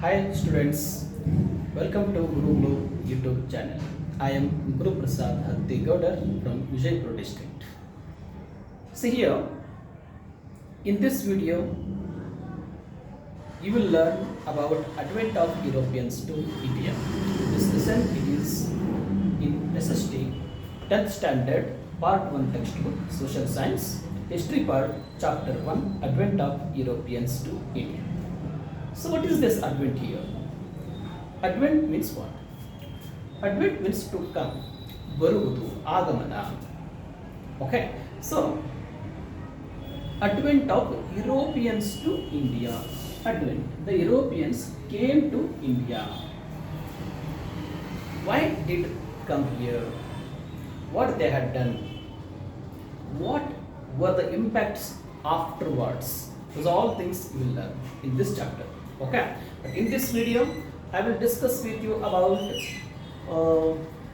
Hi students, welcome to Guru Blue YouTube channel. I am Guru Prasad Hattigaudar from Vijayapur district. See here, in this video, you will learn about advent of Europeans to India. This lesson is in S.St. 10th standard part 1 textbook, social science, history part, chapter 1, advent of Europeans to India. So what is this advent here? Advent means what? Advent means to come. Baruvudu, agamana. Okay. So advent of Europeans to India. Advent. The Europeans came to India. Why did come here? What they had done? What were the impacts afterwards? Those are all things you will learn in this chapter. Okay, but in this video I will discuss with you about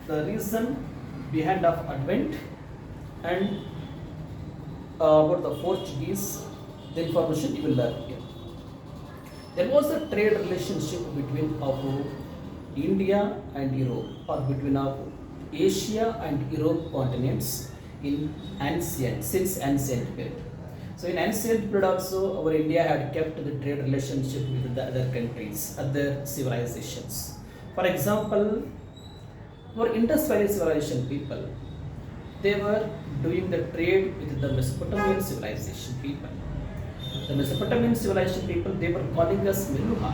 the reason behind of Advent and about the Portuguese. The information you will learn here. There was a trade relationship between India and Europe, or between Asia and Europe continents in since ancient period. So in ancient period also, our India had kept the trade relationship with the other countries, other civilizations. For example, for Indus Valley civilization people, they were doing the trade with the Mesopotamian civilization people. The Mesopotamian civilization people, they were calling us Meluha.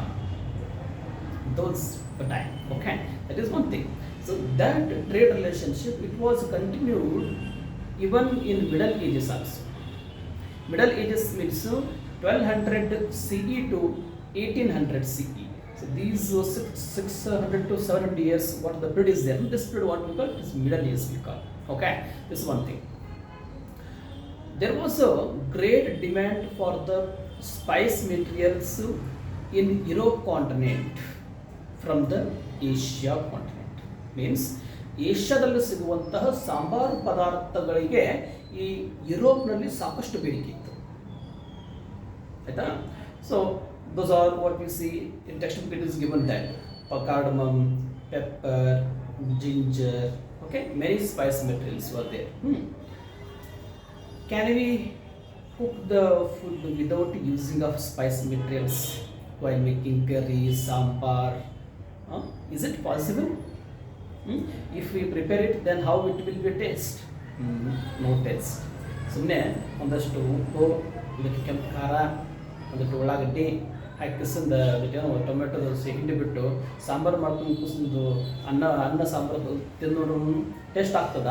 Those time, okay, that is one thing. So that trade relationship, it was continued even in Middle Ages also. Middle Ages means 1200 CE to 1800 CE. So these 600 to 700 years, what the period is there. This period, what we call is Middle Ages we call. Okay, this is one thing. There was a great demand for the spice materials in Europe continent from the Asia continent. Means ಏಷ್ಯಾದಲ್ಲಿ ಸಿಗುವಂತಹ ಸಾಂಬಾರು ಪದಾರ್ಥಗಳಿಗೆ ಈ ಯುರೋಪ್ನಲ್ಲಿ ಸಾಕಷ್ಟು ಬೇಡಿಕೆ ಇತ್ತು ಆಯ್ತಾ. So those are what we see in textbook. It is given that cardamom, pepper, ginger, okay, many spice materials were there. Can we cook the food without using of spice materials while making curry, sambar? Is it possible? If we prepare it, then how it will be taste? No taste. ಸುಮ್ಮನೆ ಒಂದಷ್ಟು ಉಪ್ಪು, ಇದಕ್ಕೆ ಕೆಂಪು ಖಾರ, ಒಂದಷ್ಟು ಉಳ್ಳಾಗಡ್ಡಿ ಹಾಕಿಸಿಂದ ಅದಕ್ಕೇನೋ tomato ಹಿಂಡಿ ಬಿಟ್ಟು ಸಾಂಬಾರು ಮಾಡ್ಕೊಂಡು ಕುಸಿದು ಅನ್ನ ಸಾಂಬಾರು ತಿನ್ನೋರು ಟೇಸ್ಟ್ ಆಗ್ತದ?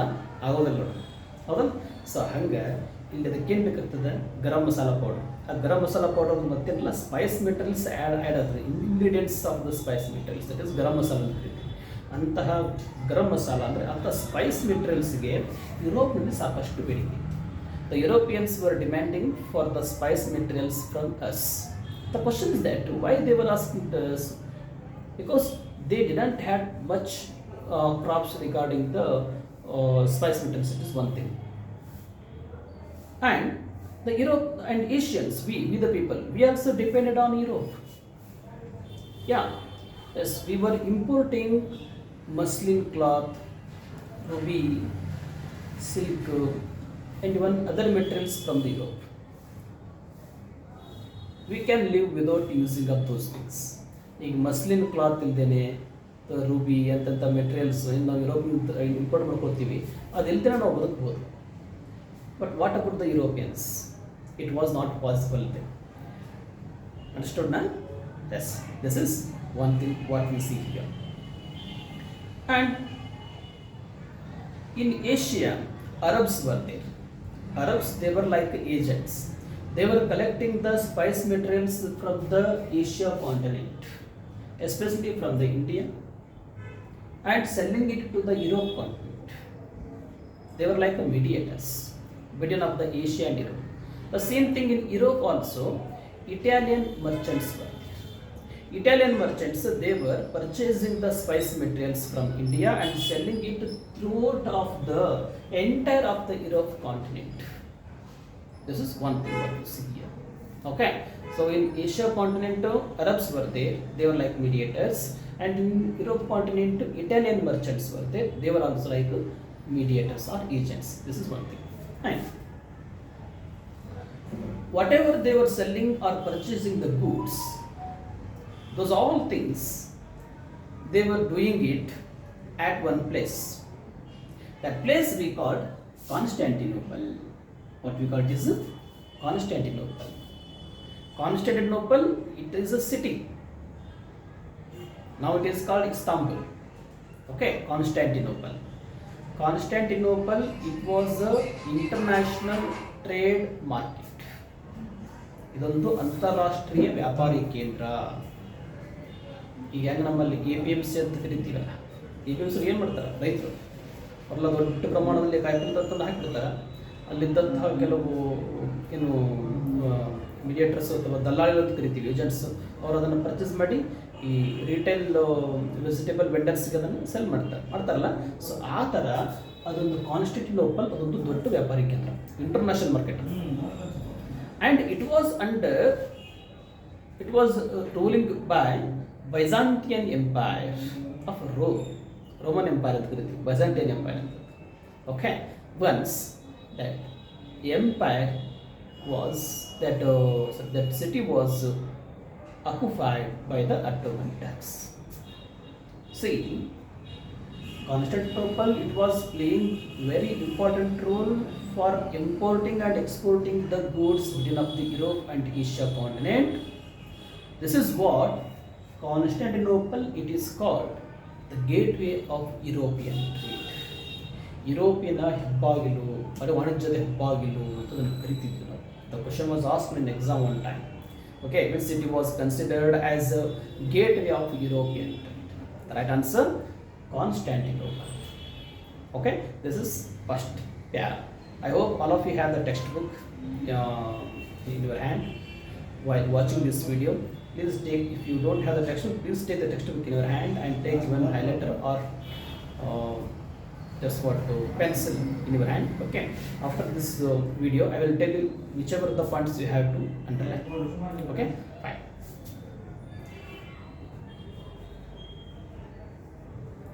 ಆಗೋದಿಲ್ಲ ನೋಡಿ, ಹೌದಾ? ಸೊ ಹಂಗೆ ಇಲ್ಲಿ ಅದಕ್ಕೇನು ಬೇಕಾಗ್ತದೆ? ಗರಂ ಮಸಾಲ ಪೌಡರ್. ಆ ಗರಂ ಮಸಾಲ ಪೌಡರ್ ಮತ್ತೇನಿಲ್ಲ, ಸ್ಪೈಸ್ ಮೆಟೀರಿಯಲ್ಸ್ ಆ್ಯಡ್ ಆಗ್ತದೆ. Ingredients of the spice materials, that is garam masala ಅಂತ ಹೇಳ್ತೀವಿ. ಅಂತಹ ಗರಂ ಮಸಾಲ ಅಂದರೆ ಅಂಥ ಸ್ಪೈಸ್ ಮೆಟೀರಿಯಲ್ಸ್ಗೆ ಯುರೋಪ್ನಲ್ಲಿ ಸಾಕಷ್ಟು ಬೇಡಿಕೆ. The Europeans var demanding for the spice materials from us. The question is that why they were asking us? Because they didn't had much crops regarding the spice materials. It is one thing. And the Europe and Asians, we the people, we also depended on Europe. Yeah, yes, we were importing muslin cloth, ruby, silk, and even other materials from the Europe. We can live without using up those things. ಈಗ muslin cloth ಇಲ್ದೇನೆ Ruby ಅಂತಂಥ materials ನಾವು Europe import ಮಾಡ್ಕೊಳ್ತೀವಿ, ಅದಿಲ್ದೇ ನಾವು ಬದುಕ್ಬೋದು. But what about the Europeans? It was not possible then. Understood now? Yes, this is one thing what we see here. And in Asia, Arabs were there. Arabs, they were like agents. They were collecting the spice materials from the Asia continent, especially from the India, and selling it to the Europe continent. They were like a mediators between of the Asia and Europe. The same thing in Europe also. Italian merchants were there. Italian merchants, they were purchasing the spice materials from India and selling it throughout of the entire of the Europe continent. This is one thing what you see here. Okay, So in Asia continent, Arabs were there, they were like mediators, and in Europe continent, Italian merchants were there, they were also like mediators or agents. This is one thing. And whatever they were selling or purchasing the goods, those all things, they were doing it at one place. That place we called Constantinople. What we call it is Constantinople. Constantinople, it is a city. Now it is called Istanbul. Okay, Constantinople. Constantinople, it was a international trade market. ಇದೊಂದು ಅಂತಾರಾಷ್ಟ್ರೀಯ ವ್ಯಾಪಾರಿ ಕೇಂದ್ರ. ಈಗ ಹೆಂಗೆ ನಮ್ಮಲ್ಲಿ APMC ಅಂತ ಕರಿತೀವಲ್ಲ, APMC ಏನು ಮಾಡ್ತಾರೆ ರೈತರು ಅವರೆಲ್ಲ ದೊಡ್ಡ ಪ್ರಮಾಣದಲ್ಲಿ ಕಾಯಿಪಲ್ಲೆ ತಂದು ಹಾಕಿಬಿಡ್ತಾರೆ. ಅಲ್ಲಿದ್ದಂತಹ ಕೆಲವು ಏನು ಮೀಡಿಯೇಟರ್ಸ್ ಅಥವಾ ದಲ್ಲಾಳಿಗಳು ಅಂತ ಕರಿತೀವಿ, ಏಜೆಂಟ್ಸ್, ಅವರು ಅದನ್ನು ಪರ್ಚೇಸ್ ಮಾಡಿ ಈ ರಿಟೇಲ್ ವೆಜಿಟೇಬಲ್ ವೆಂಡರ್ಸ್ಗೆ ಅದನ್ನು ಸೆಲ್ ಮಾಡ್ತಾರಲ್ಲ. ಸೊ ಆ ಥರ ಅದೊಂದು ಕಾನ್ಸ್ಟಾಂಟಿನೋಪಲ್ ಅದೊಂದು ದೊಡ್ಡ ವ್ಯಾಪಾರಿ ಕೇಂದ್ರ, international market. And it was ruling by Byzantine Empire of Rome, Roman Empire ಅಂತ ಕರೀತೀವಿ, Byzantine Empire ಅಂತ. Okay, once that empire was that city was occupied by the Ottoman Turks. See, Constantinople, it was playing very important role for importing and exporting the goods within of the Europe and Asia continent. This is what Constantinople, it is called the gateway of European trade. European ಹೆಬ್ಬಾಗಿಲು, ಅದು ವಾಣಿಜ್ಯದ ಹೆಬ್ಬಾಗಿಲು ಅಂತ ಅದನ್ನು ಕರಿತಿದ್ವಿ ನಾವು. The question was asked in exam one time. Okay, which city was considered as a gateway of European trade? The right answer, Constantinople. Okay, this is first para. I hope all of you have the textbook in your hand while watching this video. Please take, if you don't have the textbook, please take the textbook in your hand and take one highlighter or just what pencil in your hand. Okay, after this video I will tell you whichever the points you have to underline. Okay, fine.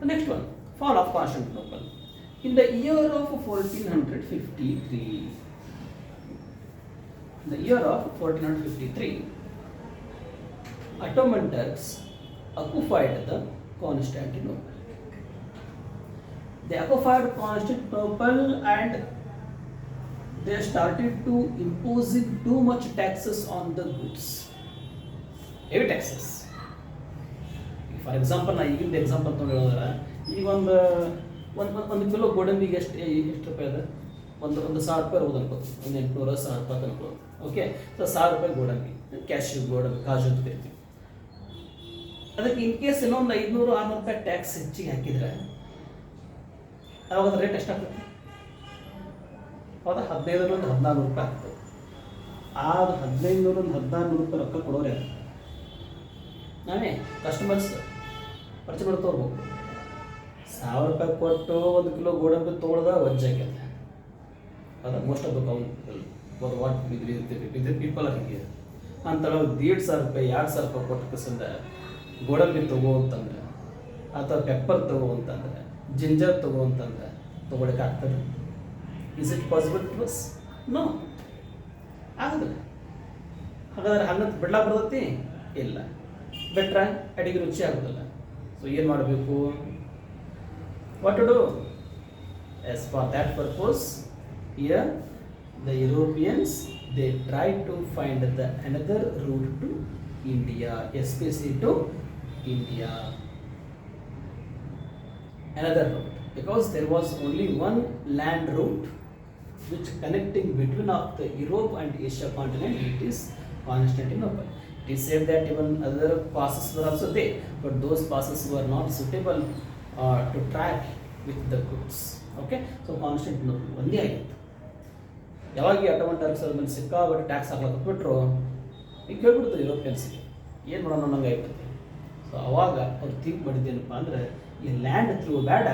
The next one, fall of Constantinople. In the year of 1453, Ottoman Turks occupied the Constantinople. They occupied Constantinople and they started to imposing too much taxes on the goods. Heavy taxes. For example, I give the example ತಗೊಂಡ್ರೆ ಈಗ ಒಂದು kilo ಗೋಡಂಬಿಗೆ ಎಷ್ಟು ರೂಪಾಯಿ ಇದೆ? ಒಂದು 1000 ರೂಪಾಯಿ ಇರ್ಬೋದು ಅನ್ಕೋದು, ಒಂದು 800-1000 ರೂಪಾಯಿ ಅನ್ಕೋದು. ಓಕೆ, ಸೊ 1000 ರೂಪಾಯಿ ಗೋಡಂಬಿ, ಕ್ಯಾಶ್ಯೂ ಗೋಡಂಬಿ, ಕಾಜು ಅಂತ ಕರಿತೀವಿ. ಅದಕ್ಕೆ ಇನ್ ಕೇಸ್ ಇನ್ನೊಂದು 500-600 ರೂಪಾಯಿ ಟ್ಯಾಕ್ಸ್ ಹೆಚ್ಚಿಗೆ ಹಾಕಿದ್ರೆ ಅವಾಗ ಅದು ರೇಟ್ ಎಷ್ಟಾಗ್ತದೆ? ಹೌದಾ, 1500-1400 ರೂಪಾಯಿ ಆಗ್ತದೆ. ಆ 1500-1400 ರೂಪಾಯಿ ರೊಕ್ಕ ಕೊಡೋರು ಯಾರು? ನಾವೇ ಕಸ್ಟಮರ್ಸ್ ಪರ್ಚೇಸ್ ಮಾಡಿ ತಗೋಬೇಕು. 1000 ರೂಪಾಯಿ ಕೊಟ್ಟು ಒಂದು ಕಿಲೋ ಗೋಡಂಬಿ ತೊಗೊಳ್ದ ವಜ್ಜಾಗ್ಯದ. ಅದು most of the what people are here ಅಂತ 1,500 ರೂಪಾಯಿ 2,000 ರೂಪಾಯಿ ಕೊಟ್ಟು ಕಸಂದ ಗೋಡಂಬಿ ತಗೋ ಅಂತಂದ್ರೆ, ಅಥವಾ ಪೆಪ್ಪರ್ ತಗೋ ಅಂತಂದ್ರೆ, ಜಿಂಜರ್ ತಗೋ ಅಂತಂದ್ರೆ ತೊಗೊಳಕ್ಕೆ ಆಗ್ತದೆ? Is it possible to us? No, ಆಗೋದಿಲ್ಲ. ಹಾಗಾದ್ರೆ ಹಂಗಂತ ಬಿಡ್ಲಾಕ್ ಬರ್ತೈತಿ? ಇಲ್ಲ. ಬಿಟ್ರೆ ಅಡಿಗೆ ರುಚಿ ಆಗೋದಿಲ್ಲ. ಸೊ ಏನು ಮಾಡಬೇಕು? What to do? As for that purpose, here the Europeans, they try to find another route to India, especially to India. Another route, because there was only one land route which connecting between of the Europe and Asia continent. It is Constantinople. It is said that even other passes were also there, but those passes were not suitable to track with the goods. Okay, so Constantinople ಒಂದೇ ಆಗಿತ್ತು. ಯಾವಾಗ Ottoman Turks ಅದ್ರ ಮೇಲೆ ಸಿಕ್ಕಾಬಟ್ಟು tax ಹಾಕ್ಲಕ್ಕೆ ಬಿಟ್ಟರು, ಈಗ ಕೇಳ್ಬಿಡ್ತಾರೆ ಯುರೋಪಿಯನ್ಸ್ಗೆ, ಏನು ಮಾಡೋಣ ಅನ್ನೋಂಗೆ ಆಗಿಬಿಡುತ್ತೆ. ಸೊ ಅವಾಗ ಅವ್ರು ಥಿಂಕ್ ಮಾಡಿದ್ದೇನಪ್ಪ ಅಂದರೆ, ಈ ಲ್ಯಾಂಡ್ ಥ್ರೂ ಬೇಡ,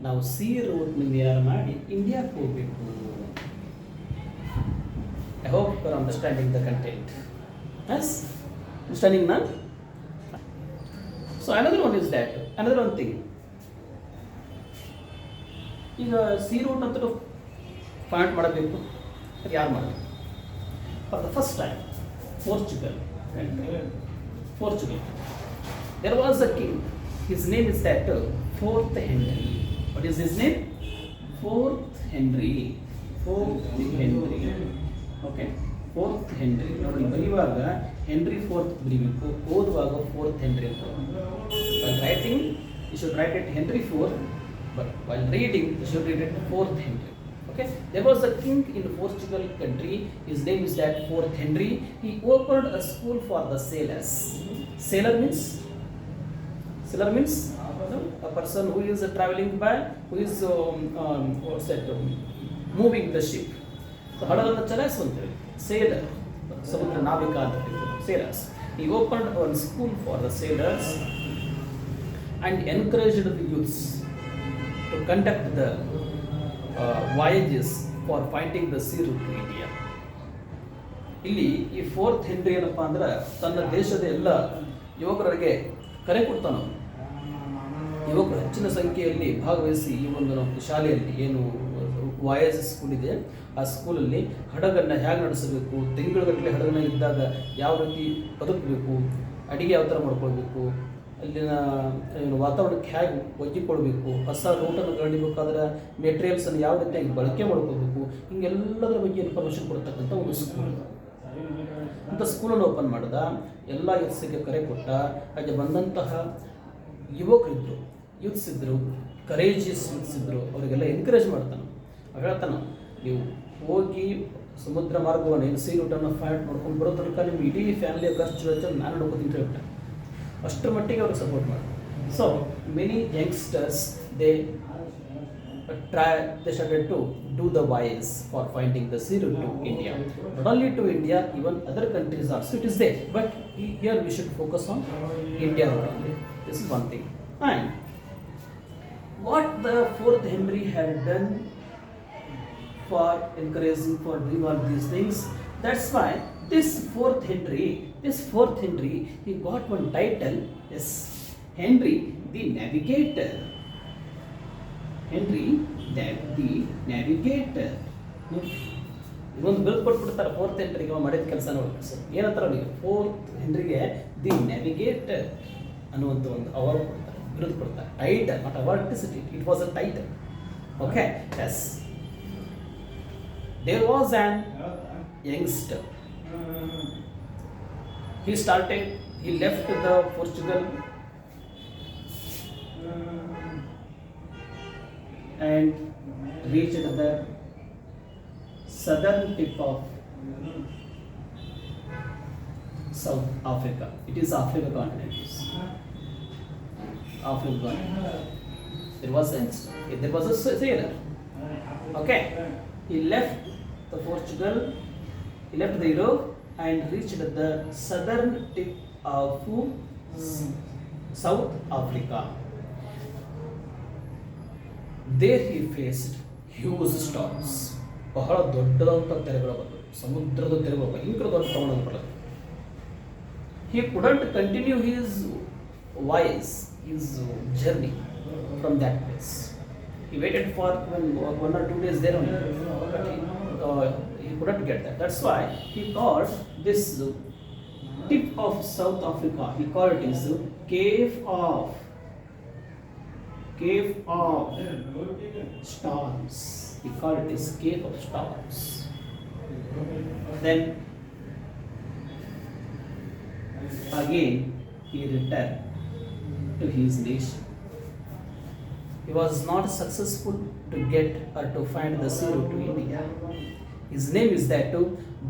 ನಾವು ಸಿ ರೂಟ್ನಿಂದ ಏನಾರು ಮಾಡಿ ಇಂಡಿಯಾಕ್ಕೆ ಹೋಗಬೇಕು. I hope you are understanding the content. Yes? Understanding now? So another one is that, another one thing. ಈಗ ಸಿ ರೂಟ್ ಅಂತ ಫೈಂಡ್ ಮಾಡಬೇಕು, ಅದು ಯಾರು ಮಾಡಬೇಕು? For the first time Portugal. There was a king. His name is that Fourth Henry. What is his name? Fourth Henry. Okay. Fourth Henry. ನೋಡಿ ಬರೆಯುವಾಗ henry fourth ಬರೀಬೇಕು, ಓದುವಾಗ ಫೋರ್ತ್ ಹೆನ್ರಿ ಅಂತ. While writing, you should write it Henry IV, but while reading, you should read it Fourth Henry. Okay. There was a king in Portugal country. His name is that Fourth Henry. He opened a school for the sailors. Sailor means a person who is traveling by, who is moving the ship. So ಹಡಗನ್ನು ಚಲಾಯಿಸುವಂತೇಳಿ sailor, ಸಮುದ್ರ ನಾವಿಕ ಅಂತ ಕರೀತಾರೆ, sailors. He opened a school for the sailors and encouraged the youths to conduct the voyages for finding the sea route to India. ಇಲ್ಲಿ ಈ fourth henry ಏನಪ್ಪ ಅಂದ್ರೆ ತನ್ನ ದೇಶದ ಎಲ್ಲ ಯುವಕರಿಗೆ ಕರೆ ಕೊಡ್ತಾನೆ. ಯುವಕರು ಹೆಚ್ಚಿನ ಸಂಖ್ಯೆಯಲ್ಲಿ ಭಾಗವಹಿಸಿ ಈ ಒಂದು ಶಾಲೆಯಲ್ಲಿ ಏನು ವಾಯಸ್ ಸ್ಕೂಲ್ ಇದೆ ಆ ಸ್ಕೂಲಲ್ಲಿ ಹಡಗನ್ನು ಹೇಗೆ ನಡೆಸಬೇಕು, ತಿಂಗಳುಗಟ್ಟಲೆ ಹಡಗನ್ನ ಇದ್ದಾಗ ಯಾವ ರೀತಿ ಬದುಕಬೇಕು, ಅಡಿಗೆ ಯಾವ ಥರ ಮಾಡ್ಕೊಳ್ಬೇಕು, ಅಲ್ಲಿನ ಏನು ವಾತಾವರಣಕ್ಕೆ ಹೇಗೆ ಒಗ್ಗಿಕೊಳ್ಬೇಕು, ಹೊಸ ರೂಟನ್ನು ಗಣಿಬೇಕಾದ್ರೆ ಮೆಟೀರಿಯಲ್ಸನ್ನು ಯಾವ ರೀತಿಯಾಗಿ ಬಳಕೆ ಮಾಡ್ಕೋಬೇಕು, ಹಿಂಗೆಲ್ಲದರ ಬಗ್ಗೆ ಇನ್ಫಾರ್ಮೇಷನ್ ಕೊಡ್ತಕ್ಕಂಥ ಒಂದು ಸ್ಕೂಲ್. ಅಂಥ ಸ್ಕೂಲನ್ನು ಓಪನ್ ಮಾಡಿದ, ಎಲ್ಲ ಯೂತ್ಸಿಗೆ ಕರೆ ಕೊಟ್ಟ. ಹಾಗೆ ಬಂದಂತಹ ಯುವಕರಿದ್ದರು, ಯೂತ್ಸ್ ಇದ್ದರು, ಕರೇಜಿಯಸ್ ಯೂತ್ಸ್ ಇದ್ದರು, ಅವರಿಗೆಲ್ಲ ಎನ್ಕರೇಜ್ ಮಾಡ್ತಾನೆ. ಹೇಳ್ತಾನೆ, ನೀವು ಹೋಗಿ ಸಮುದ್ರ ಮಾರ್ಗವನ್ನು ಏನು ಸಿ ರೂಟನ್ನು ಫೈಂಡ್ ಮಾಡ್ಕೊಂಡು ಬರೋ ತನಕ ನಿಮ್ಮ ಇಡೀ ಫ್ಯಾಮಿಲಿಯ ಖರ್ಚು ನಾನು ನೋಡ್ಕೊತೀನಿ ಅಂತ ಹೇಳ್ತಾನೆ. ಅಷ್ಟರ ಮಟ್ಟಿಗೆ ಅವ್ರಿಗೆ ಸಪೋರ್ಟ್ ಮಾಡಿ. So many youngsters they started to do the voyage for finding the sea route to India. Not only to India, even other countries also it is there. But here we should focus on India only. This is one thing. And what the Fourth Henry had done for encouraging, for doing all these things, that's why this Fourth Henry, he got one title, yes, Henry the Navigator. Henry the Navigator. ಇವೊಂದು ಬಿರುದು ಕೊಟ್ಬಿಡ್ತಾರೆ fourth ಹೆನ್ರಿಗೆ, ಮಾಡಿದ ಕೆಲಸ ನೋಡಿ. ಏನಂತಾರೆ ಅವನಿಗೆ? Fourth ಹೆನ್ರಿಗೆ the navigator ಅನ್ನುವಂಥ ಒಂದು award ಕೊಡ್ತಾರೆ, ಬಿರುದು ಕೊಡ್ತಾರೆ. Title, not award, it was a title. Okay, yes. There was an youngster. He left the Portugal and reached the southern tip of South Africa. It is Africa continent. Africa continent. There was a sailor. Okay. He left the Portugal, he left the Europe and reached the southern tip of South Africa. There he faced huge storms. ಬಹಳ ದೊಡ್ಡದಂಥ ತೆರೆಗಳು ಬಂದವು, ಸಮುದ್ರದ ತೆರೆಗಳು ಭಯಂಕರ ದೊಡ್ಡ ಪ್ರಮಾಣದ ಬರ್ತದೆ. He couldn't continue his voyage, his journey from that place. He waited for 1 or 2 days there only, but he couldn't get that. That's why he called this tip of South Africa, he called it as Cave of Storms. He called it as Cave of Storms. Then again he returned to his nation. He was not successful to get or to find the sea route to India. His name is that to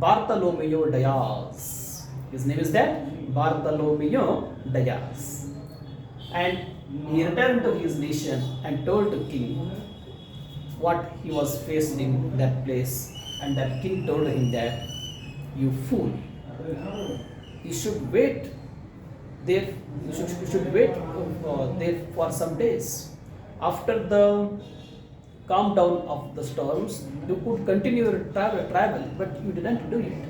Bartholomew Dias. And he returned to his nation and told the king what he was faced in that place. And that king told him that, you fool, you should wait there. You should wait there for some days. After the calm down of the storms, you could continue your travel, but you didn't do it.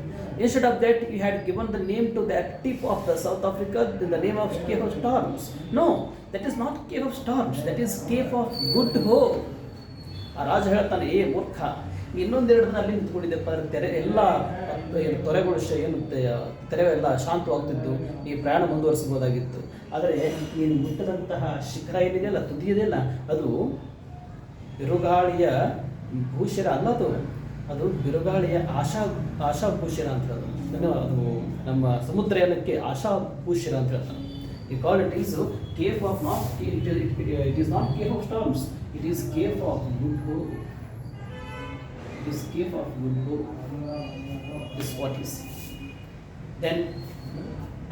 Instead of that, he had given the name to that tip of the South Africa in the name of Cape of Storms. No, that is not Cape of Storms, that is Cape of Good Hope. ಆ ರಾಜ ಹೇಳ್ತಾನೆ, ಏ ಮೂರ್ಖ, ಇನ್ನೊಂದೆರಡು ದಿನ ಅಲ್ಲಿ ನಿಂತ್ಕೊಂಡಿದ್ದೆಪ್ಪ, ತೆರೆ ಎಲ್ಲ ತೊರೆಗಳು ಏನು ತೆರೆ ಎಲ್ಲ ಶಾಂತವಾಗ್ತಿದ್ದು ಈ ಪ್ರಯಾಣ ಮುಂದುವರಿಸಬಹುದಾಗಿತ್ತು. ಆದರೆ ನೀನು ಮುಟ್ಟದಂತಹ ಶಿಖರ ಏನಿದೆಯಲ್ಲ, ತುದಿಯದೆಯಲ್ಲ, ಅದು ಬಿರುಗಾಳಿಯ ಭೂಷಣ ಅಲ್ಲ, ಅದು ಬಿರುಗಾಳಿಯ ಆಶಾಭೂಷಣ ಅಂತ ಅದು. ಅದು ನಮ್ಮ ಸಮುದ್ರಯಾನಕ್ಕೆ ಆಶಾಭೂಷಣ ಅಂತ ಹೇಳ್ತಾನೆ. ಈ call it is Cape of not, it is not Cape of Storms, it is cave of good hope. It is cave of good hope. This is what you see. Then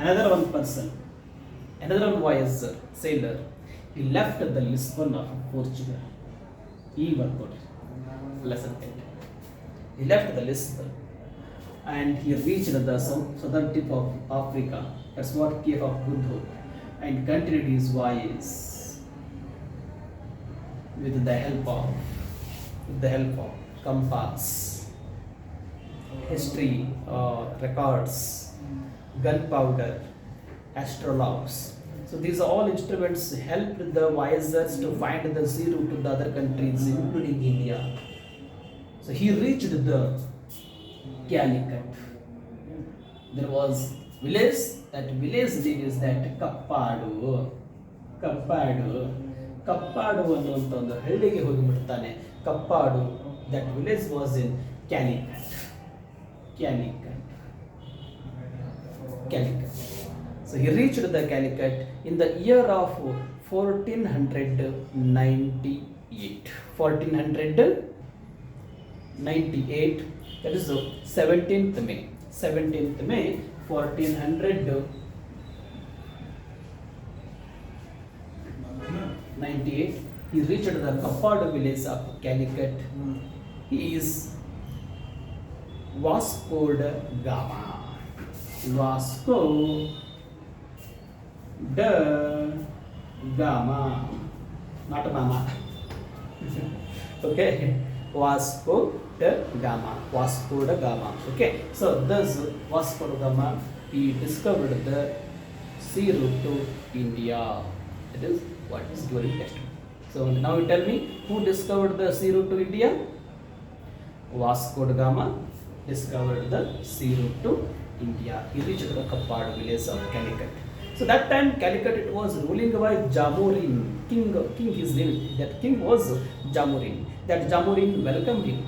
another one person, another one voyager, sailor, he left the Lisbon of Portugal. He worked out. Lesson 10. He left the Lisbon and he reached the southern tip of Africa. That's what Cape of Good Hope, and continued his voyage with the help of compass, history records, gunpowder, astrolabes. So these all instruments helped the voyagers to find the sea route to the other countries, including India. So he reached the Calicut. There was village. That village name is that Kappad ಅನ್ನುವಂಥ ಒಂದು ಹಳ್ಳಿಗೆ ಹೋಗಿಬಿಡ್ತಾನೆ. Kappad, that village was in Calicut. So he reached the Calicut in the year of 1498. 1498, that is the 17th May. 17th May 1498. He reached the Kappadu village of Calicut. He is Vasco da Gama. Vasco da Gama, not Mama. Okay, Vasco da Gama. Vasco da Gama. Okay, so this Vasco da Gama, he discovered the sea route to India. It is what is during test. So now you tell me, who discovered the sea route to India? Vasco da Gama discovered the sea route to India. He reached the Kappadu village of Calicut. So that time Calicut, it was ruling by Jamorin king. His name, that king was Jamorin. That Jamorin welcomed him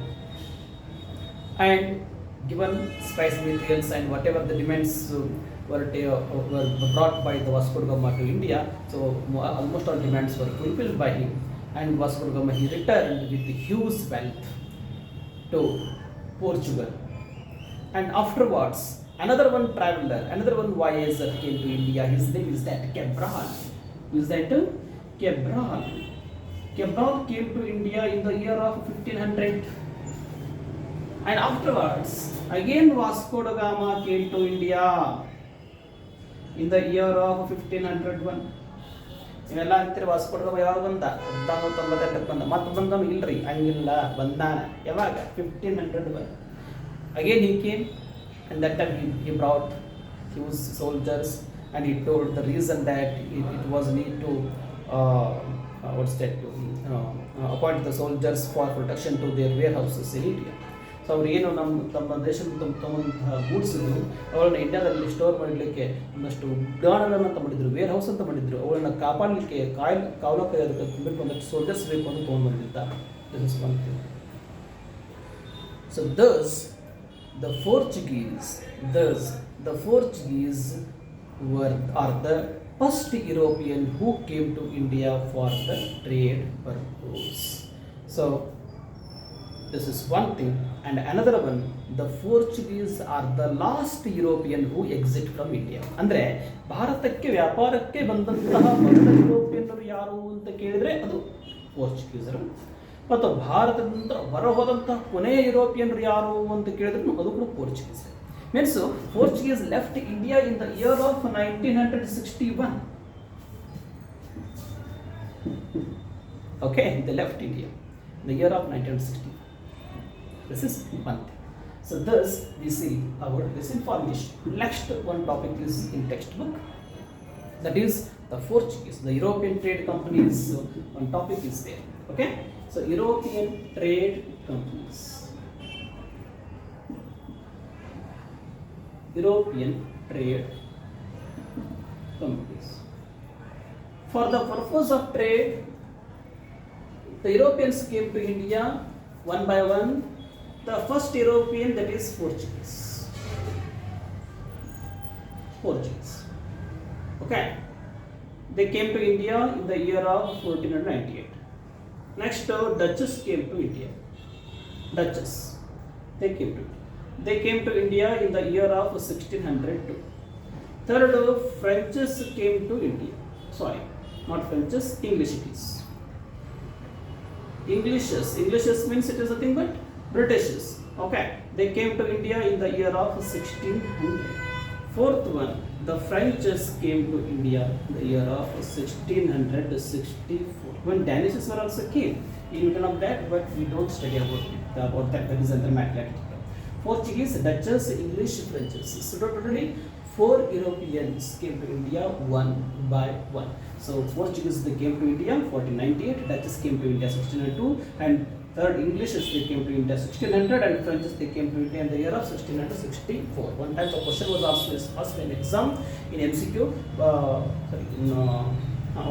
and given spice materials and whatever the demands were brought by the Vasco da Gama to India. So almost all demands were fulfilled by him, and Vasco da Gama, he returned with huge wealth to Portugal. And afterwards, another one traveler, another one voyager came to India. His name is that Cabral. Who is that? Cabral. Cabral came to India in the year of 1500. And afterwards, again Vasco da Gama came to India in the year of 1501. ಇವೆಲ್ಲ ಅಂತೀರಿ, ವಾಸ್ಕೋ ಡ ಗಾಮ ಯಾವಾಗ ಬಂದ? 1498 ಬಂದ. ಮತ್ತೆ ಬಂದವನು ಇಲ್ರಿ, ಹಂಗಿಲ್ಲ, ಬಂದಾನ ಯಾವಾಗ? 1500 ಬಂದ. Again he came, and that time he brought huge soldiers, and he told the reason that it was need to appoint the soldiers for protection to their warehouses in India. So ಅವ್ರು ಏನು ತಮ್ಮ ದೇಶದ ತಮ್ಮಂತಹ goods ಇದ್ರು, ಅವುಗಳನ್ನ ಇಂಡಿಯಾದಲ್ಲಿ store ಮಾಡಲಿಕ್ಕೆ ಒಂದಷ್ಟು ಉಡ್ಡಾಣಗಳನ್ನು ಅಂತ ಮಾಡಿದ್ರು, ವೇರ್ ಹೌಸ್ ಅಂತ ಮಾಡಿದ್ರು. ಅವುಗಳನ್ನ ಕಾಪಾಡಲಿಕ್ಕೆ ಕಾವಲ ಕಾಯೋದಕ್ಕೆ ಬೇಕು, ಒಂದಷ್ಟು ಸೋಲ್ಜರ್ಸ್ ಬೇಕು ಅಂತ ತೊಗೊಂಡು ಬಂದಿದ್ದ. This is one thing. So the Portuguese are the first European who came to India for the trade purpose. So this is one thing. And another one, the Portuguese are the last European who exit from India. ಅಂದರೆ ಭಾರತಕ್ಕೆ ವ್ಯಾಪಾರಕ್ಕೆ ಬಂದಂತಹ ಮೊದಲ ಯುರೋಪಿಯನ್ನರು ಯಾರು ಅಂತ ಕೇಳಿದರೆ ಅದು ಪೋರ್ಚುಗೀಸರು. ಮತ್ತು ಭಾರತದಿಂದ ಹೊರಹೋದಂತಹ ಕೊನೆಯ ಯುರೋಪಿಯನ್ರು ಯಾರು ಅಂತ ಕೇಳಿದ್ರೆ ಅದು ಕೂಡ Portuguese. Means Portuguese left India in the year of 1961. Okay, they left India in the year of 1961. This is one thing. So thus we see about this information. Next one topic is in textbook. That is the Portuguese, the European trade companies. One topic is there. Okay. So European trade companies. European trade companies. For the purpose of trade, the Europeans came to India one by one. The first European, that is Portuguese. Portuguese. Okay. They came to India in the year of 1498. Next, Dutches came to India. Dutches. They came to India in the year of 1602. Third, Frenches came to India. Sorry, not Frenches, English it is. Englishes means it is nothing but Britishes. Okay, they came to India in the year of 1600. Fourth one, the Frenches came to India in the year of 1664. When Danishes were also came, you know that, but we don't study about that. That is under mathematics. Portuguese, Dutches, English, Frenches. So totally 4 Europeans came to India one by one. So Portuguese, they came to India 1498, Dutches came to India 1602, and third Englishes, they came to India 1600, and French, they came to India in the year of 1664. One time the question was asked in exam in MCQ.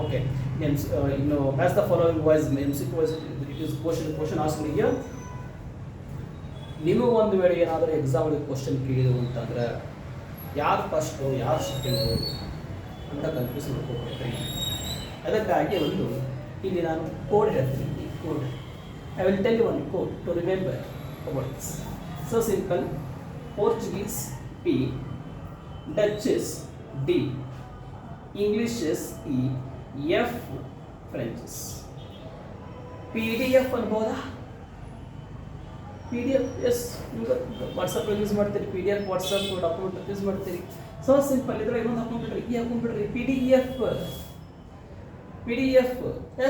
Okay. As the following was MCQ was, it is question asked here. ನೀವು ಒಂದು ವೇಳೆ ಏನಾದರೂ exam question ಕೇಳಿದವು ಅಂತಂದ್ರೆ ಯಾರು first ಯಾರು second ಅಂತ confuse ಮಾಡ್ಕೊಳ್ಬೇಕ್ರಿ. ಅದಕ್ಕಾಗಿ ಒಂದು ಇಲ್ಲಿ ನಾನು ಕೋಡ್ ಹೇಳ್ತೀನಿ. Code I will tell you one code to remember about this. So simple. Portuguese P, Dutches D, Englishes E, F, Frenches. PDF ಅನ್ಬೋದಾ? PDF, ಎಸ್, ವಾಟ್ಸಪ್ ಯೂಸ್ ಮಾಡ್ತೀರಿ. PDF ವಾಟ್ಸಪ್ ಡಾಕ್ಯುಮೆಂಟ್ ಯೂಸ್ ಮಾಡ್ತೀರಿ. So simple. ಇದ್ರೆ ಇನ್ನೊಂದು ಹಾಕೊಂಡ್ಬಿಡ್ರಿ, ಈ ಹಾಕೊಂಡ್ಬಿಡ್ರಿ. PDF,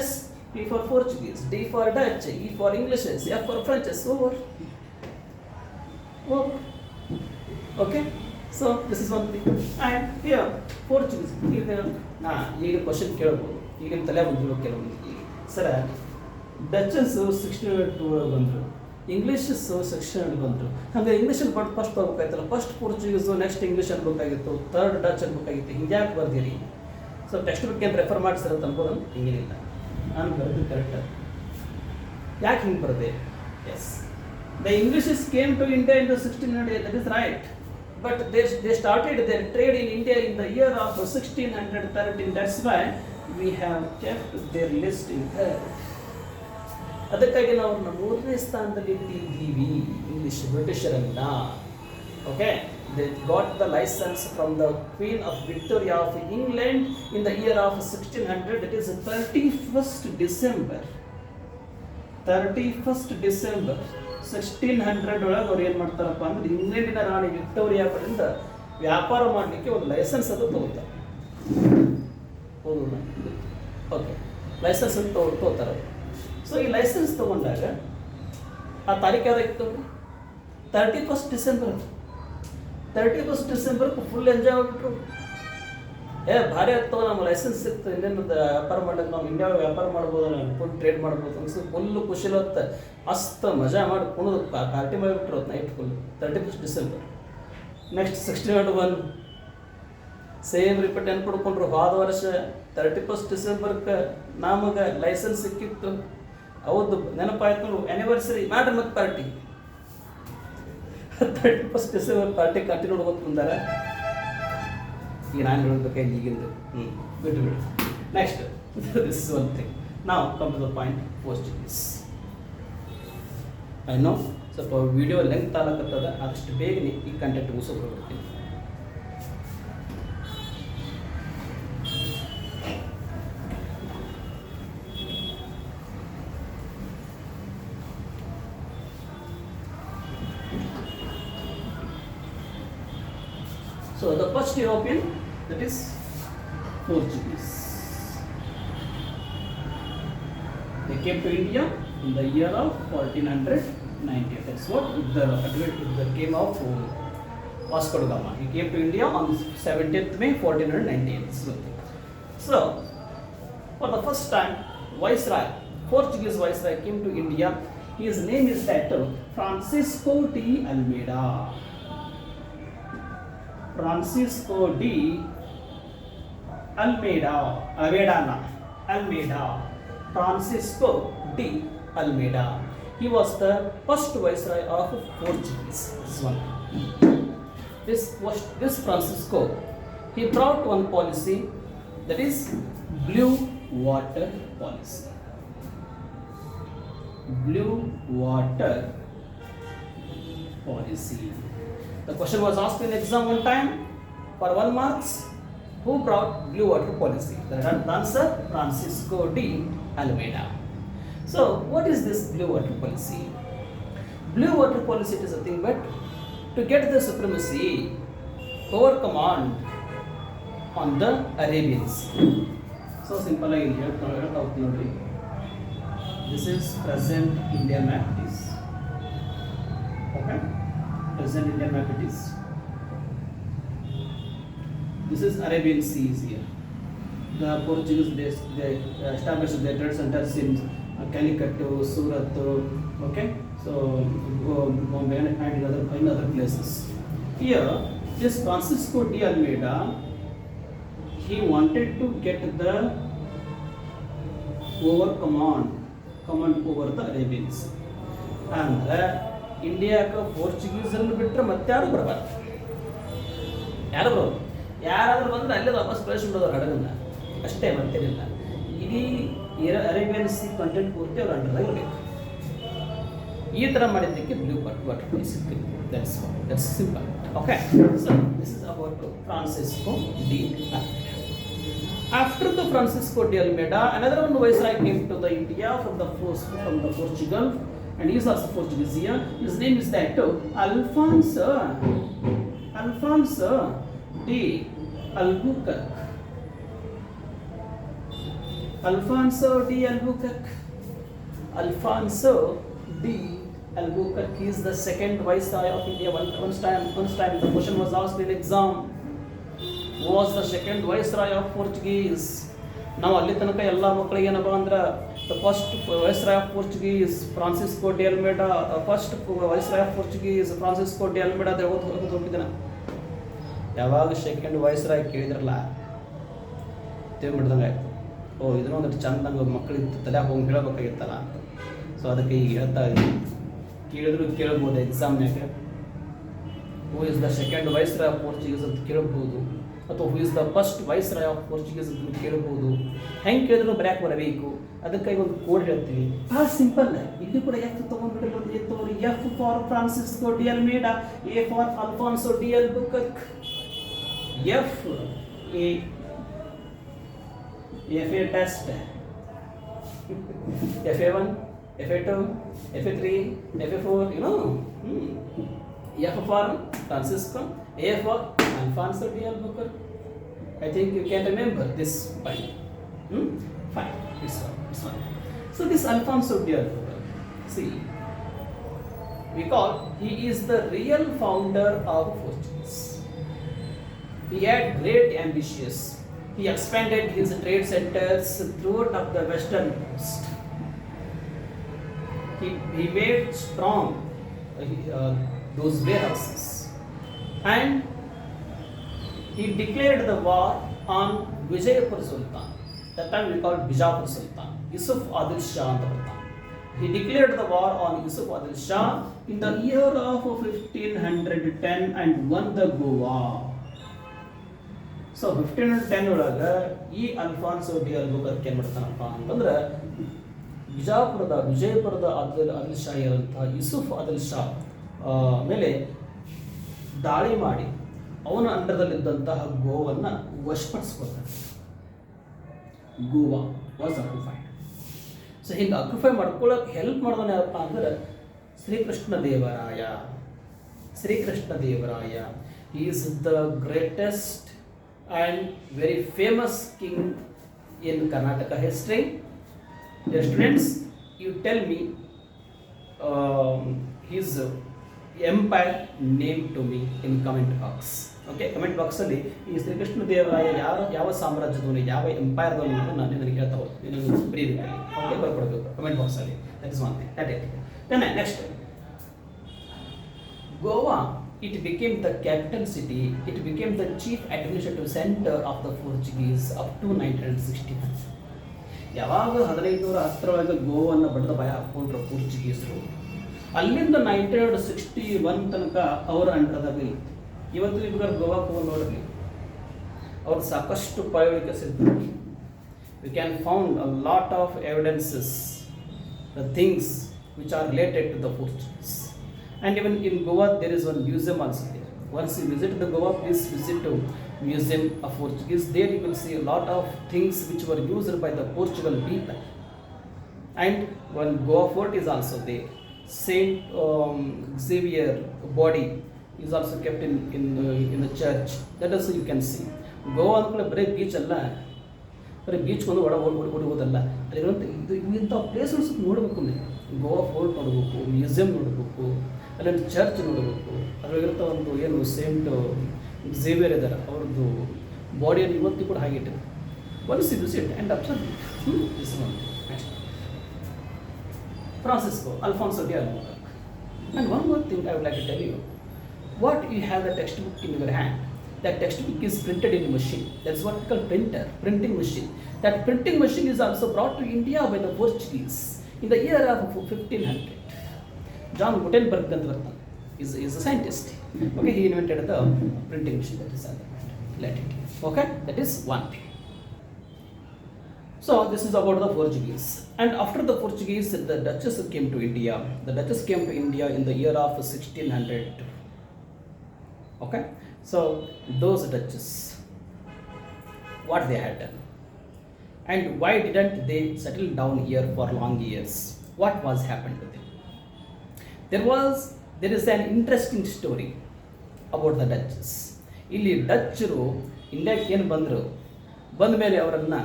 S, P for Portuguese, D for Dutch, E for English, F for French. Over. Okay. So this is one thing. And here Portuguese. ಈಗ question ಕೇಳ್ಬೋದು. ಈಗ ನಿಮ್ಮ ತಲೆ ಬಂದ್ರು ಕೆಲವೊಂದು. ಸರ ಡಚಸ್ 1602 ಬಂದರು, ಇಂಗ್ಲೀಷಸ್ 1600 ಬಂದರು. ಹಾಗೆ ಇಂಗ್ಲೀಷಲ್ಲಿ ಬಟ್ ಫಸ್ಟ್ ಬರ್ಬೇಕಾಯ್ತಲ್ಲ. ಫಸ್ಟ್ ಪೋರ್ಚುಗೀಸು, ನೆಕ್ಸ್ಟ್ ಇಂಗ್ಲೀಷ್ ಅನ್ಬೇಕಾಗಿತ್ತು, ಥರ್ಡ್ ಡಚ್ ಅನ್ಬೇಕಾಗಿತ್ತು. ಹಿಂಗ್ಯಾಕೆ ಬರ್ದಿರಿ? ಸೊ ಟೆಕ್ಸ್ಟ್ ಬುಕ್ ಏನು ರೆಫರ್ ಮಾಡ್ಸಿರೋ ಅನ್ಬೋದು. ಹಿಂಗೇನಿಲ್ಲ, ನಾನು ಬರೆದು ಕರೆಕ್ಟ್. ಯಾಕೆ ಹಿಂಗೆ ಬರದೆ? Yes, the Englishes came to India in the 1600. That is right. But they started their trade in India in the year of 1613. That's why we have kept their list in there. ಅದಕ್ಕಾಗಿ ನಾವು 3ನೇ ಸ್ಥಾನದಲ್ಲಿ ಇಟ್ಟಿದ್ದೀವಿ. English ಬ್ರಿಟಿಷರನ್ನ. Okay. They got the license from the Queen of Victoria of England in the year of 1600. That is 31st December. 1600 ಒಳಗೆ ಅವ್ರು ಏನು ಮಾಡ್ತಾರಪ್ಪ ಅಂದ್ರೆ, ಇಂಗ್ಲೆಂಡಿನ ರಾಣಿ ವಿಕ್ಟೋರಿಯಾ ಕಡೆಯಿಂದ ವ್ಯಾಪಾರ ಮಾಡಲಿಕ್ಕೆ ಒಂದು ಲೈಸೆನ್ಸ್ ಅದು ತಗೋತಾರೆ. ಹೌದು. ಓಕೆ. ಲೈಸೆನ್ಸ್ ಅಂತ ತಗೋತಾರೆ. ಸೊ ಈ ಲೈಸೆನ್ಸ್ ತಗೊಂಡಾಗ ಆ ತಾರೀಕು ಯಾವ್ದಾಗಿತ್ತು? 31st December. 31st ಡಿಸೆಂಬರ್ಗೆ ಫುಲ್ ಎಂಜಾಯ್ ಆಗಿಬಿಟ್ರು. ಭಾರಿ ಆಗ್ತವ, ನಮ್ಮ ಲೈಸೆನ್ಸ್ ಸಿಕ್ತು, ಇನ್ನೇನು ವ್ಯಾಪಾರ ಮಾಡೋದು, ನಾವು ಇಂಡಿಯಾ ವ್ಯಾಪಾರ ಮಾಡ್ಬೋದು, ಫುಲ್ ಟ್ರೇಡ್ ಮಾಡ್ಬೋದು ಅನ್ಸು. ಫುಲ್ಲು ಖುಷಿಲತ್ತ ಮಸ್ತ್ ಮಜಾ ಮಾಡಿ ಕುಣಿದು ಪಾರ್ಟಿ ಮಾಡಿಬಿಟ್ರು night full. 31st December. Next 1601 same repeat ಏನು ಪಡ್ಕೊಂಡ್ರು. ಹೋದ ವರ್ಷ 31st ಡಿಸೆಂಬರ್ಗೆ ನಮಗೆ ಲೈಸೆನ್ಸ್ ಸಿಕ್ಕಿತ್ತು. ಹೌದು, ನೆನಪಾಯ್ತು. ಆ್ಯನಿವರ್ಸರಿ ಮಾಡ್ರಿ ಮತ್ತೆ party. 31st December party continue ಹೋಗಿ ಬಂದಾರ. ಈಗ ನಾನು ಹೇಳಬೇಕಾಗಿ ಈಗಿಂದು ಬಿಟ್ಟು. Next, this is one thing. ನಾವು come to the point. Portuguese. I know ಸ್ವಲ್ಪ ವಿಡಿಯೋ ಲೆಂತ್ ಆಗತ್ತದ, ಆದಷ್ಟು ಬೇಗನೆ ಈ ಕಂಟೆಂಟ್ ಮುಗಿಸೋಗ್ಬಿಡ್ತೀನಿ. So the first European, that is Portuguese. They came to India in the year of 1400. 1498. That's what the came of Vasco da Gama. He came to India on 17th May 1498. So, for the first time, Portuguese viceroy came to India. His name is that Francisco de Almeida. Francisco de Almeida. Francisco de Almeida. He was the first viceroy of Portuguese. This Francisco, he brought one policy, that is blue water policy. Blue water policy. The question was asked in exam one time for 1 marks. Who brought blue water policy? The answer, Francisco de Almeida. So, what is this blue water policy? Blue water policy is nothing but to get the supremacy over command on the Arabian Sea. So simple I here. This is present Indian map. Okay, present Indian map it is. This is Arabian Sea is here. The Portuguese they established their trade centers in Calicut, Surat. Okay, so Bombay and in other places. Here, this Francisco de Almeida, he wanted to get the command over the Arabian Sea. And India Portuguese ಬಿಟ್ಟರೆ ಮತ್ತೆ ಯಾರು ಬರಬಾರ್ದು. ಯಾರು ಬರೋದು? ಯಾರಾದರೂ ಬಂದರೆ ಅಲ್ಲೇ ವಾಪಸ್ ಕಳಿಸ್ಬಿಡೋದು ಹಡಗನ್ನ ಅಷ್ಟೇ, ಮತ್ತೇನಿಲ್ಲ. ಇಡೀ ಅರೇಬಿಯನ್ ಸಿ ಕಂಟೆಂಟ್ ಪೂರ್ತಿ ಅವ್ರ ಅಂಡರ್ದಾಗ ಇರಬೇಕು. ಈ ಥರ ಮಾಡಿದ್ದಕ್ಕೆ blue water policy. That's simple. Okay, so this is about Francisco de Almeida. After the Francisco de Almeida, another one viceroy came to the India from the Portugal, and he is also Portuguese here. His name is that Alfonso de Albuquerque. Alfonso de Albuquerque is the second viceroy of India. Once time the question was asked in exam. Who was the second viceroy of Portuguese? ನಾವು ಅಲ್ಲಿ ತನಕ ಎಲ್ಲ ಮಕ್ಕಳಿಗೆ ಏನಪ್ಪ ಅಂದ್ರೆ the first viceroy of Portuguese Francisco de Almeida, first viceroy of Portuguese Francisco de Almeida ಅಂತ ಹೊರಟಿದ್ದಾನೆ. ಯಾವಾಗ second viceroy ಕೇಳಿದ್ರಲ್ಲ ತಿಳ್ಬಿಡ್ದಂಗೆ ಆಯ್ತು. ಇದನ್ನ ಒಂದಷ್ಟು ಚಂದಂಗೆ ಮಕ್ಕಳಿಗೆ ತಲೆ ಹೋಗಿ ಹೇಳಬೇಕಾಗಿತ್ತಲ್ಲ ಅಂತ. ಸೊ ಅದಕ್ಕೆ ಈಗ ಹೇಳ್ತಾ ಇದ್ದೀನಿ, ಕೇಳಿದ್ರು ಕೇಳ್ಬೋದು ಎಕ್ಸಾಮ್ನಾಗ. Who is the second viceroy of Portuguese ಅಂತ ಕೇಳ್ಬೋದು, ಅಥವಾ who is the first viceroy of Portuguese ಅಂತ ಕೇಳ್ಬೋದು. ಹೆಂಗೆ ಕೇಳಿದ್ರು ಬರ್ಯಾಕೆ ಬರಬೇಕು, ಅದಕ್ಕಾಗಿ ಒಂದು ಕೋಡ್ ಹೇಳ್ತೀವಿ. ಭಾಳ ಸಿಂಪಲ್. ಇಲ್ಲಿ ಕೂಡ ಎಫ್ ತೊಗೊಂಡ್ಬಿಟ್ರೆ ಒಂದು ಎತ್ತವ್ರಿ. F for Francisco de Almeida, A for Alfonso de Albuquerque. F a test, FA1, FA2, FA3, FA4, you know. F for Francisco, A for Alfonso de Albuquerque. I think you can remember this point. Fine, it's one. So this Alfonso de Albuquerque, see, we call he is the real founder of Portuguese. He had great ambitions. He expanded his trade centers throughout of the western coast. He made strong those warehouses, and he declared the war on Vijayapur Sultan. That time we called Bijapur Sultan, Yusuf Adil Shah. He declared the war on Yusuf Adil Shah in the year of 1510 and won the Goa. So 1510 ಒಳಗೆ ಈ Alfonso de Albuquerque ಏನು ಮಾಡ್ತಾನಪ್ಪ ಅಂತಂದ್ರೆ ವಿಜಯಪುರದ ಆದಿಲ್ ಶಾ ಇರೋಂಥ ಯೂಸುಫ್ ಆದಿಲ್ ಶಾ ಮೇಲೆ ದಾಳಿ ಮಾಡಿ ಅವನ ಅಂಡರ್ದಲ್ಲಿದ್ದಂತಹ ಗೋವನ್ನು ವಶಪಡಿಸ್ಕೊಳ್ತಾನೆ. Goa was occupied. ಸೊ ಹಿಂಗೆ ಅಕ್ಯುಪೈ ಮಾಡ್ಕೊಳ್ಳೋಕೆ ಹೆಲ್ಪ್ ಮಾಡೋದನ್ನ ಯಾರಪ್ಪ ಅಂದ್ರೆ Sri Krishna Devaraya. He is the greatest and very famous king in Karnataka history. Dear students, you tell me his empire name to me in comment box. Okay, comment ಬಾಕ್ಸಲ್ಲಿ ಈ ಶ್ರೀಕೃಷ್ಣ ದೇವರಾಯ ಯಾವ ಸಾಮ್ರಾಜ್ಯದವನು, ಯಾವ ಎಂಪೈರ್ದವನು ಅಂತ ನಾನು ನನಗೆ ಹೇಳ್ತಾ ಹೋಗ್ತೀನಿ, ನೀನು ಬರೀಬೇಕಲ್ಲಿ. ಓಕೆ, ಬರ್ಕೊಡ್ಬೇಕು ಕಮೆಂಟ್ ಬಾಕ್ಸಲ್ಲಿ. That is one thing. That it. Then next, Goa, it became the capital city, it became the chief administrative center of the Portuguese up to 1961. ಯಾವಾಗ 1510 ಗೋವನ್ನು ಬಡದ ಭಯ ಹಾಕೊಂಡ್ರು ಪೋರ್ಚುಗೀಸರು, ಅಲ್ಲಿಂದ 1961 ತನಕ ಅವರ ಅಂಡರ್ದಲ್ಲಿ ಇತ್ತು. ಇವತ್ತು ಇಬ್ಬರು ಗೋವಾಕ್ಕೆ ಹೋಗಿ ನೋಡ್ರಿ, ಅವ್ರು ಸಾಕಷ್ಟು ಪಳೆಯುಳಿಕೆ ಸಿಗ್ತದೆ. We can found a lot of evidences, the things which are related to the Portuguese. And even in Goa there is one museum also there. Once you visit the Goa, please visit to museum of Portuguese. There you will see a lot of things which were used by the Portugal people. And one Goa fort is also there. Saint Xavier body is also kept in the church. That also you can see. Goa ಅಂದ್ರೆ ಬರೀ beach ಅಲ್ಲ, ಬರೀ beach ಕೊಂಡು ಓಡೋದಲ್ಲ, ಅಲ್ಲಿರುವಂಥ ಇಂಥ places ನೋಡಬೇಕು. ನೀವು Goa fort ನೋಡಬೇಕು, ಮ್ಯೂಸಿಯಂ ನೋಡಬೇಕು, ಅಲ್ಲೊಂದು ಚರ್ಚ್ ನೋಡಬೇಕು, ಅದರಲ್ಲಿರುವಂಥ ಒಂದು ಏನು ಸೇಂಟ್ ಝೇವಿಯರ್ ಇದ್ದಾರೆ ಅವ್ರದ್ದು ಬಾಡಿಯನ್ನು ಇವತ್ತು ಕೂಡ ಹಾಗೆ ಇಟ್ಟಿದೆ. Once you visit and observe this one. Next, Francisco Alfonso de Albuquerque. And one more thing I would like to tell you. What you have the textbook in your hand, that textbook is printed in a machine. That's what we call printing machine. That printing machine is also brought to India by the Portuguese in the year of 1500. John Gutenberg is a scientist. Okay, he invented the printing machine. That is let it. Okay, that is one thing. So this is about the Portuguese. And after the Portuguese, the Dutches came to India. The Dutches came to India in the year of 1600. Okay, so those Dutches, what they had done, and why didn't they settle down here for long years? What was happened to them? There is an interesting story about the Dutches. ಇಲ್ಲಿ ಡಚ್ಚರು ಇಂಡಿಯಾಕ್ಕೆ ಏನು ಬಂದ ಮೇಲೆ ಅವರನ್ನು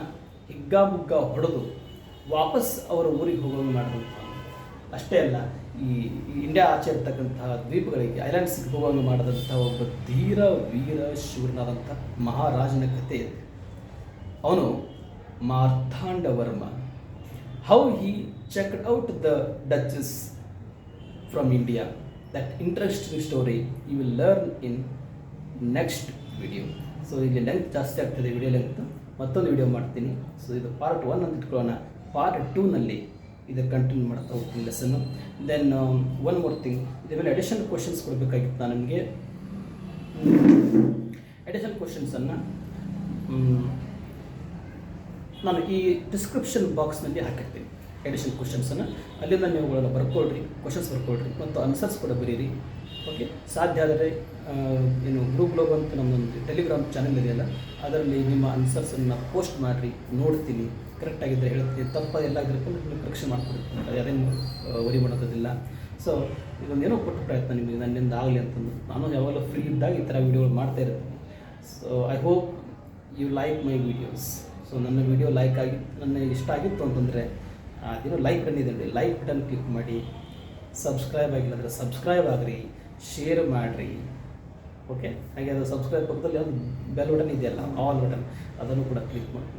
ಹಿಗ್ಗಾಬುಗ್ಗ ಹೊಡೆದು ವಾಪಸ್ ಅವರ ಊರಿಗೆ ಹೋಗೋದು ಮಾಡಿದಂಥ, ಅಷ್ಟೇ ಅಲ್ಲ, ಈ ಇಂಡಿಯಾ ಆಚೆ ಇರ್ತಕ್ಕಂತಹ ದ್ವೀಪಗಳಿಗೆ, ಐಲ್ಯಾಂಡ್ಸ್ಗೆ ಹೋಗೋಂಗೆ ಮಾಡಿದಂಥ ಒಬ್ಬ ಧೀರ ವೀರ ಶೂರನಾದಂಥ ಮಹಾರಾಜನ ಕಥೆ ಇದೆ. ಅವನು Marthanda Varma. How he checked out the Dutches from India. That interesting story you will learn in next video. So ಇಲ್ಲಿ ಲೆಂತ್ ಜಾಸ್ತಿ ಆಗ್ತದೆ, ವಿಡಿಯೋ ಲೆಂತ್. ಮತ್ತೊಂದು ವಿಡಿಯೋ ಮಾಡ್ತೀನಿ. ಸೊ ಇದು ಪಾರ್ಟ್ 1 ಅಂತ ಇಟ್ಕೊಳ್ಳೋಣ. ಪಾರ್ಟ್ 2ನಲ್ಲಿ ಇದು ಕಂಟಿನ್ಯೂ ಮಾಡ್ತಾ ಹೋಗ್ತೀನಿ ಲೆಸನ್ನು. ದೆನ್ ಒನ್ ಮೋರ್ ಥಿಂಗ್, ಇದ್ರ ಮೇಲೆ ಅಡಿಷನಲ್ ಕ್ವಶನ್ಸ್ ಕೊಡಬೇಕಾಗಿತ್ತು ನಾನು ನಿಮಗೆ. ಅಡಿಷನಲ್ ಕ್ವಶನ್ಸನ್ನು ನಾನು ಈ ಡಿಸ್ಕ್ರಿಪ್ಷನ್ ಬಾಕ್ಸ್ನಲ್ಲಿ ಹಾಕಿರ್ತೀನಿ. ಅಡಿಷನಲ್ ಕ್ವಶನ್ಸನ್ನು ಅಲ್ಲಿಂದ ನೀವುಗಳನ್ನು ಬರ್ಕೊಳ್ರಿ, ಕ್ವಶನ್ಸ್ ಬರ್ಕೊಳ್ರಿ ಮತ್ತು ಆನ್ಸರ್ಸ್ ಕೂಡ ಬರೀರಿ. ಓಕೆ, ಸಾಧ್ಯ ಆದರೆ ಏನು ಗ್ರೂಪ್ ಗ್ಲೋಬ್ ಅಂತ ನಮ್ಮದೊಂದು ಟೆಲಿಗ್ರಾಮ್ ಚಾನಲ್ ಇದೆಯಲ್ಲ, ಅದರಲ್ಲಿ ನಿಮ್ಮ ಆನ್ಸರ್ಸನ್ನು ಪೋಸ್ಟ್ ಮಾಡಿರಿ, ನೋಡ್ತೀನಿ. ಕರೆಕ್ಟಾಗಿದ್ದರೆ ಹೇಳ್ತೀನಿ, ತಪ್ಪೆಲ್ಲ ಇದ್ದರೆ ನಿಮಗೆ ಕರೆಕ್ಷನ್ ಮಾಡ್ಕೊಡ್ತೀನಿ, ಅದೇನು ವರಿ ಮಾಡೋದಿಲ್ಲ. ಸೊ ಇದೊಂದು ಏನೋ ಕೊಟ್ಟ ಪ್ರಯತ್ನ ನಿಮಗೆ ನನ್ನಿಂದ ಆಗಲಿ ಅಂತಂದು. ನಾನು ಯಾವಾಗಲೂ ಫ್ರೀ ಇದ್ದಾಗ ಈ ಥರ ವೀಡಿಯೋಗಳು ಮಾಡ್ತಾ ಇರ್ತೀನಿ. So I hope you like my videos. So ನನ್ನ ವೀಡಿಯೋ ನನ್ನ ಇಷ್ಟ ಆಗಿತ್ತು ಅಂತಂದರೆ ಅದೇನೋ ಲೈಕ್ ಬಟನ್ ಇದೆ, ಲೈಕ್ ಬಟನ್ ಕ್ಲಿಕ್ ಮಾಡಿ. ಸಬ್ಸ್ಕ್ರೈಬ್ ಆಗಿಲ್ಲ ಅಂದರೆ ಸಬ್ಸ್ಕ್ರೈಬ್ ಆಗಿರಿ, ಶೇರ್ ಮಾಡಿರಿ. ಓಕೆ, ಹಾಗೆ ಅದು ಸಬ್ಸ್ಕ್ರೈಬ್ ಪಕ್ಕದಲ್ಲಿ ಒಂದು ಬೆಲ್ ಬಟನ್ ಇದೆಯಲ್ಲ, ಆಲ್ ಬಟನ್, ಅದನ್ನು ಕೂಡ ಕ್ಲಿಕ್ ಮಾಡಿ.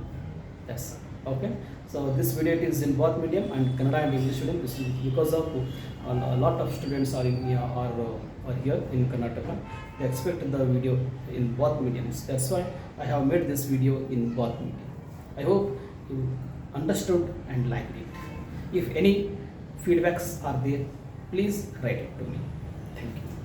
That's okay. So this video it is in both medium and Kannada and English medium. This is because of lot of students are here in Karnataka. They expect the video in both mediums. That's why I have made this video in both medium. I hope you understood and liked it. If any feedbacks are there, please write it to me. Thank you.